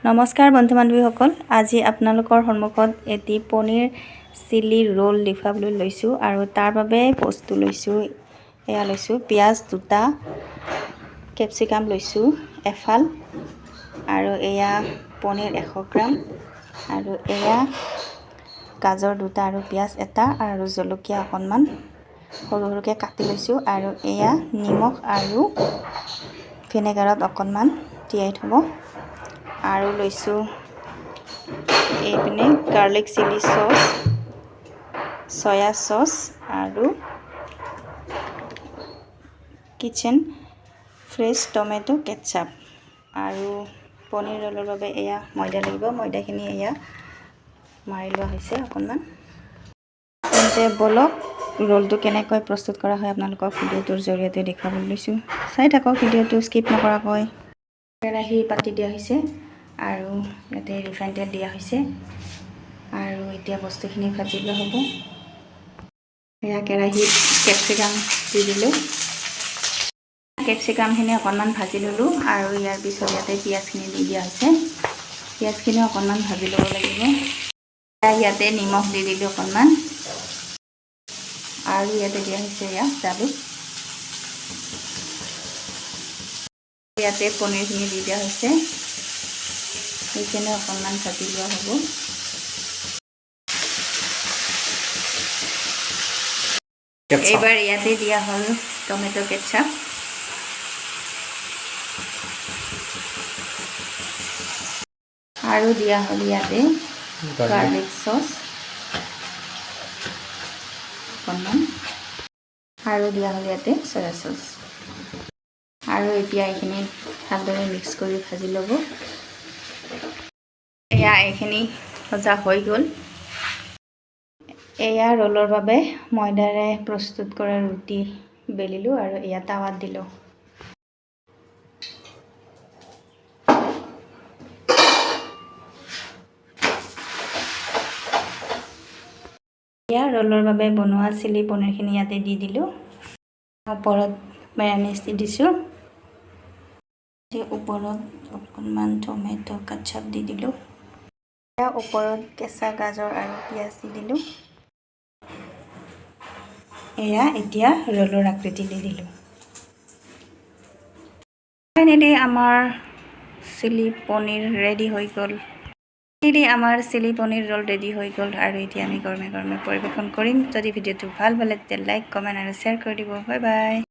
নমস্কাৰ বন্ধু বান্ধৱীসকল, আজি আপোনালোকৰ সন্মুখত এটি পনীৰ চিলি ৰোল দেখুৱাবলৈ লৈছোঁ আৰু তাৰ বাবে বস্তু লৈছোঁ। এয়া লৈছোঁ পিঁয়াজ দুটা, কেপচিকাম লৈছোঁ এফাল, আৰু এয়া পনীৰ 100 গ্ৰাম, আৰু এয়া গাজৰ দুটা আৰু পিঁয়াজ এটা আৰু জলকীয়া অকণমান সৰু সৰুকৈ কাটি লৈছোঁ, আৰু এয়া নিমখ আৰু ভিনেগাৰত অকণমান তিয়াই থ'ব। আৰু লৈছোঁ এইপিনে garlic chilli sauce, soya sauce আৰু কিচেন ফ্ৰেছ টমেটো কেটচাপ। আৰু পনীৰ ৰোলৰ বাবে এয়া ময়দা লাগিব, ময়দাখিনি এয়া মাৰি লোৱা হৈছে অকণমান। তেন্তে বলক ৰোলটো কেনেকৈ প্ৰস্তুত কৰা হয় আপোনালোকক ভিডিঅ'টোৰ জৰিয়তে দেখুৱাবলৈ লৈছোঁ। চাই থাকক ভিডিঅ'টো স্কিপ নকৰাকৈ। কেৰাহী পাতি দিয়া হৈছে আৰু ইয়াতে ৰিফাইন তেল দিয়া হৈছে, আৰু এতিয়া বস্তুখিনি ভাজি লোৱা হ'ব। এয়া কেৰাহীত কেপচিকাম দি দিলোঁ, কেপচিকামখিনি অকণমান ভাজি ল'লোঁ, আৰু ইয়াৰ পিছত ইয়াতে পিঁয়াজখিনি দি দিয়া হৈছে। পিঁয়াজখিনি অকণমান ভাজি ল'ব লাগিব। ইয়াতে নিমখ দি দিলোঁ অকণমান, আৰু ইয়াতে দিয়া হৈছে এয়া জালুক। ইয়াতে পনীৰখিনি দি দিয়া হৈছে, সেইখিনি অকণমান ভাজি লোৱা হ'ব। এইবাৰ ইয়াতে দিয়া হ'ল টমেটো কেটচাপ, আৰু দিয়া হ'ল ইয়াতে গাৰ্লিক চচ অকণমান, আৰু দিয়া হ'ল ইয়াতে চয়া চচ। আৰু এতিয়া এইখিনি ভালদৰে মিক্স কৰি ভাজি ল'ব। এয়া এইখিনি ভজা হৈ গ'ল। এয়া ৰোলৰ বাবে ময়দাৰে প্ৰস্তুত কৰা ৰুটি বেলিলোঁ আৰু এয়া টাৱাত দিলোঁ। এয়া ৰোলৰ বাবে বনোৱা চিলি পনীৰখিনি ইয়াতে দি দিলোঁ। ওপৰত মেয়নিজ দি দিছোঁ, ওপৰত অকণমান টমেটো কেটচাপ দি দিলোঁ। এয়া ওপৰত কেঁচা গাজৰ আৰু পিঁয়াজ দি দিলোঁ। এয়া এতিয়া ৰোলৰ আকৃতি দি দিলোঁ। ফাইনেলি আমাৰ চিলি পনীৰ ৰেডি হৈ গ'ল। আমাৰ চিলি পনীৰ ৰোল ৰেডি হৈ গ'ল, আৰু এতিয়া আমি গৰমে গৰমে পৰিৱেশন কৰিম। যদি ভিডিঅ'টো ভাল পালে তেতিয়া লাইক, কমেণ্ট আৰু শ্বেয়াৰ কৰি দিব। Bye bye.